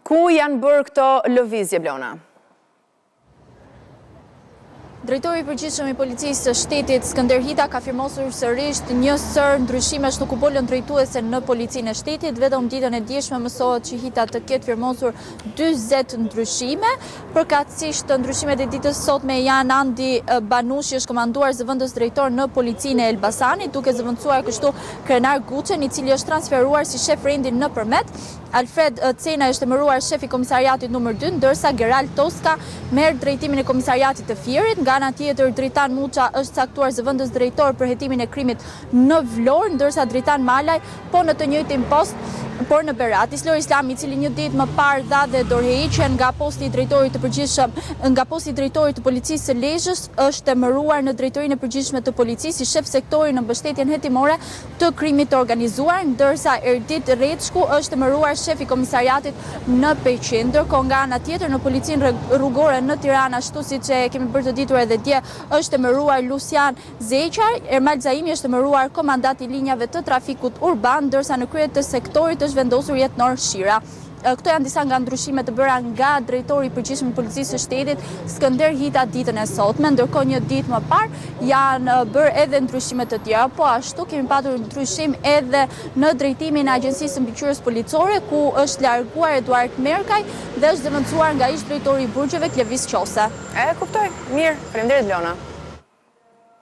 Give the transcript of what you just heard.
Ku janë bërë këto lëvizje, Blona? Drejtori i përgjithshëm i Policisë së Shtetit Skënder Hita ka firmosur sërish një sër ndryshimesh në kupolën drejtuese në Policinë e Shtetit. Vetëm ditën e djeshme mësohet që Hita të ketë firmosur 40 ndryshime. Përkatësisht ndryshimet e ditës sotme janë Andi Banushi është komanduar zëvendës drejtor në Policinë e Elbasanit, duke zëvendësuar kështu Krenar Guçen, i cili është transferuar si shef rendi nëpërmet. Alfred Cena është emëruar shef i komisariatit numër 2, ndërsa Gerald Toska merr drejtimin e komisariatit të Fierit. Nga ana tjetër, Dritan Muça është caktuar zëvendës drejtor për hetimin e krimit në Vlorë, ndërsa Dritan Malaj po në të njëjtin post, por në Berat. Islor Islami, i cili një ditë më parë dha dhe dorëheqjen nga posti i drejtorit të përgjithshëm, nga posti i drejtorit të Policisë së Lezhës, është emëruar në drejtorinë e përgjithshme të policisë si shef sektori në mbështetjen hetimore të krimit të organizuar, ndërsa Erdit Rrechku është emëruar shef i komisariatit në Peqin. Ndërkohë nga ana tjetër në Policinë Rrugore në Tiranë, ashtu siç e kemi bërë të ditur edhe dje, është emëruar Lucian Zeqar. Ermal Zaimi është emëruar komandant i linjave të trafikut urban, ndërsa në krye të sektorit është vendosur Jetnor Shira. Këto janë disa nga ndryshimet të bëra nga drejtori i përgjithshëm i Policisë së Shtetit Skënder Hita ditën e sotme, ndërkohë një ditë më parë janë bërë edhe ndryshime të tjera, po ashtu kemi patur ndryshim edhe në drejtimin e Agjencisë Mbikëqyrjes Policore, ku është larguar Eduard Merkaj dhe është zëvendësuar nga ish drejtori i burgjeve Klevis Qose. Kuptoj. Mirë, faleminderit Blona.